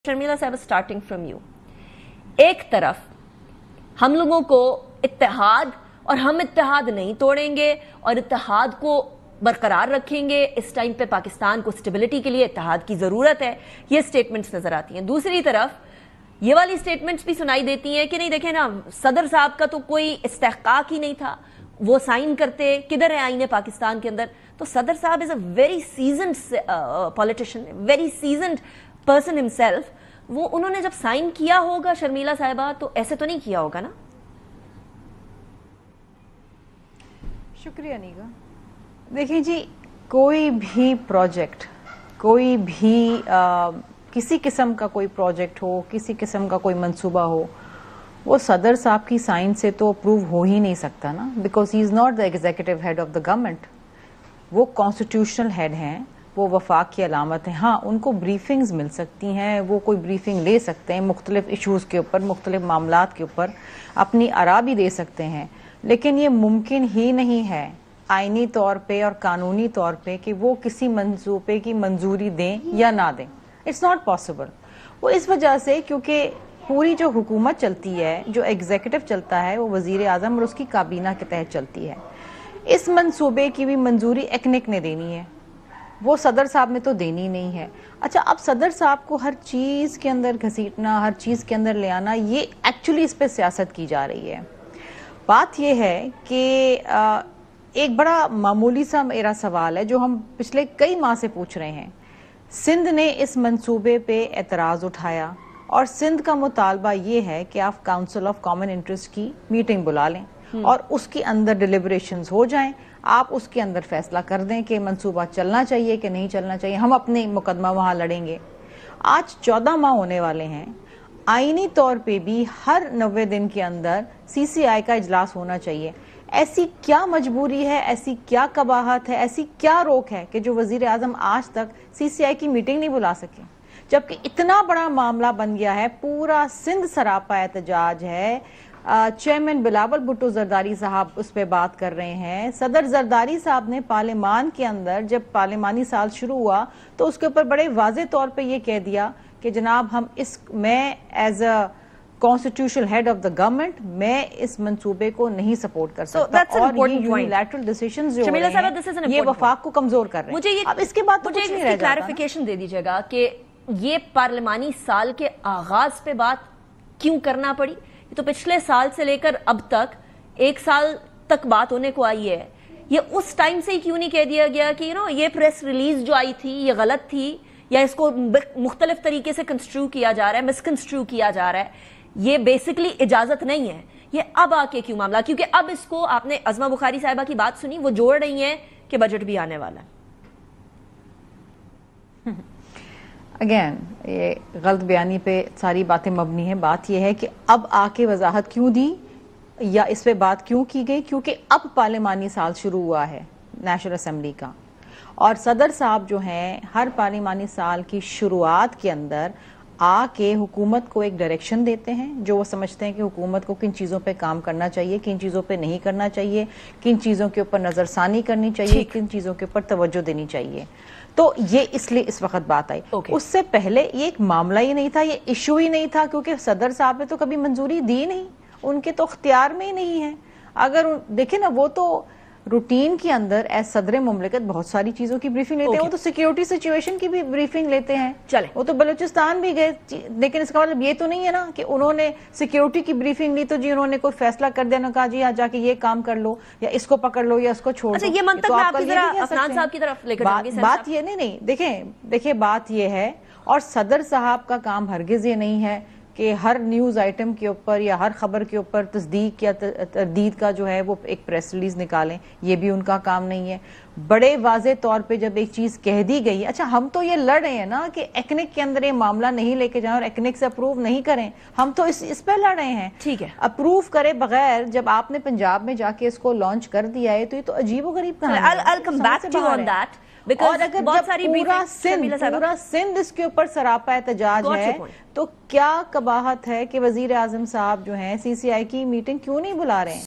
शर्मिला साहब starting from you, एक तरफ हम लोगों को इत्तेहाद और हम इत्तेहाद नहीं तोड़ेंगे और इत्तेहाद को बरकरार रखेंगे, इस टाइम पे पाकिस्तान को स्टेबिलिटी के लिए इत्तेहाद की जरूरत है, ये स्टेटमेंट्स नजर आती हैं। दूसरी तरफ ये वाली स्टेटमेंट्स भी सुनाई देती हैं कि नहीं देखें ना, सदर साहब का तो कोई इस्तेहकाक ही नहीं था, वो साइन करते, किधर है आईने पाकिस्तान के अंदर। तो सदर साहब is a very seasoned politician, very seasoned person himself. वो उन्होंने जब साइन किया होगा शर्मिला साहिबा, तो ऐसे तो नहीं किया होगा ना। शुक्रिया नीगा। देखिए जी, कोई भी प्रोजेक्ट, कोई भी किसी किस्म का कोई प्रोजेक्ट हो, किसी किस्म का कोई मंसूबा हो, वो सदर साहब की साइन से तो अप्रूव हो ही नहीं सकता ना, because he is not the executive head of the government. वो कॉन्स्टिट्यूशनल हेड हैं, वो वफाक की अलामत है। हाँ, उनको ब्रीफिंग्स मिल सकती हैं, वो कोई ब्रीफिंग ले सकते हैं मुख्तलिफ इशूज़ के ऊपर, मुख्तलिफ मामलात के ऊपर अपनी आरा भी दे सकते हैं, लेकिन ये मुमकिन ही नहीं है आईनी तौर पे और कानूनी तौर पे कि वो किसी मंसूबे की मंजूरी दें या ना दें। It's not possible. वो इस वजह से क्योंकि पूरी जो हुकूमत चलती है, जो एग्जीक्यूटिव चलता है, वो वजीर आजम और उसकी काबीना के तहत चलती है। इस मंसूबे की भी मंजूरी एक्निक ने देनी है, वो सदर साहब ने तो देनी नहीं है। अच्छा, अब सदर साहब को हर चीज़ के अंदर घसीटना, हर चीज़ के अंदर ले आना, ये एक्चुअली इस पे सियासत की जा रही है। बात ये है कि एक बड़ा मामूली सा मेरा सवाल है जो हम पिछले कई माह से पूछ रहे हैं। सिंध ने इस मंसूबे पे एतराज़ उठाया और सिंध का मुतालबा ये है कि आप काउंसिल ऑफ कॉमन इंटरेस्ट की मीटिंग बुला लें और उसके अंदर डिलिब्रेशंस हो जाएं, आप उसके अंदर फैसला कर दें कि मंसूबा चलना चाहिए कि नहीं चलना चाहिए, हम अपने मुकदमा वहां लड़ेंगे। आज 14 माह होने वाले हैं, आईनी तौर पे भी हर 90 दिन के अंदर सीसीआई का इजलास होना चाहिए। ऐसी क्या मजबूरी है, ऐसी क्या कबाहत है, ऐसी क्या रोक है कि जो वजीर आजम आज तक सीसीआई की मीटिंग नहीं बुला सके, जबकि इतना बड़ा मामला बन गया है, पूरा सिंध सरापा एहतजाज है। चेयरमैन बिलावल भुट्टो जरदारी साहब उस पर बात कर रहे हैं। सदर जरदारी साहब ने पार्लियामान के अंदर जब पार्लियामानी साल शुरू हुआ तो उसके ऊपर बड़े वाजे तौर पे ये कह दिया कि जनाब मैं as a constitutional head of the government, मैं इस मंसूबे को नहीं सपोर्ट कर सकता। और ये यूनिलैटरल डिसीजंस जो हैं, ये वफाक को कमजोर कर रहे हैं। मुझे अब इसके बाद तो कुछ नहीं रह जाता। क्लैरिफिकेशन दे दीजिएगा कि ये पार्लियामानी साल के आगाज पे बात क्यों करना पड़ी। तो पिछले साल से लेकर अब तक 1 साल तक बात होने को आई है, ये उस टाइम से ही क्यों नहीं कह दिया गया कि ये प्रेस रिलीज जो आई थी ये गलत थी, या इसको मुख्तलिफ तरीके से कंस्ट्रू किया जा रहा है, मिसकंस्ट्रू किया जा रहा है, ये बेसिकली इजाजत नहीं है। ये अब आके क्यों मामला, क्योंकि अब इसको आपने अज़मा बुखारी साहिबा की बात सुनी, वो जोड़ रही हैं कि बजट भी आने वाला है। अगेन ये गलत बयानी पे सारी बातें मबनी है। बात यह है कि अब आके वजाहत क्यों दी या इस पे बात क्यों की गई, क्योंकि अब पार्लियामानी साल शुरू हुआ है नेशनल असेंबली का, और सदर साहब जो हैं हर पार्लियामानी साल की शुरुआत के अंदर आके हुकूमत को एक डायरेक्शन देते हैं, जो वो समझते हैं कि हुकूमत को किन चीज़ों पे काम करना चाहिए, किन चीज़ों पे नहीं करना चाहिए, किन चीज़ों के ऊपर नज़रसानी करनी चाहिए, किन चीज़ों के ऊपर तवज्जो देनी चाहिए। तो ये इसलिए इस वक्त बात आई। उससे पहले ये एक मामला ही नहीं था, ये इशू ही नहीं था, क्योंकि सदर साहब ने तो कभी मंजूरी दी नहीं, उनके तो अख्तियार में ही नहीं है। अगर देखे ना, वो तो रूटीन के अंदर एज सदर मुमलिकत बहुत सारी चीजों की ब्रीफिंग लेते हैं। वो तो सिक्योरिटी सिचुएशन की भी ब्रीफिंग लेते हैं। चले, वो तो बलूचिस्तान भी गए, लेकिन इसका मतलब ये तो नहीं है ना कि उन्होंने सिक्योरिटी की ब्रीफिंग ली तो जी उन्होंने कोई फैसला कर दिया, कहा जी जाके ये काम कर लो या इसको पकड़ लो या इसको छोड़ दो। ये मंतक मैं आपकी अफनान साहब की तरफ लेकर जाऊंगी। बात ये नहीं, देखिए बात ये है, और सदर साहब का काम हरगिज ये नहीं है कि हर न्यूज आइटम के ऊपर या हर खबर के ऊपर तस्दीक या तरदीद का जो है वो एक प्रेस रिलीज निकालें, ये भी उनका काम नहीं है। बड़े वाजे तौर पे जब एक चीज कह दी गई, अच्छा हम तो ये लड़ रहे हैं ना कि एक्निक के अंदर ये मामला नहीं लेके जाएं और एक्निक से अप्रूव नहीं करें, हम तो इस पे लड़ रहे हैं। ठीक है, अप्रूव करे बगैर जब आपने पंजाब में जाके इसको लॉन्च कर दिया है तो ये तो अजीबोगरीब कहानी है। और अगर पूरा सिंध इसके ऊपर सरापा एहतजाज है तो क्या कबाहत है कि वजीर आजम साहब जो हैं सीसीआई की मीटिंग क्यों नहीं बुला रहे हैं।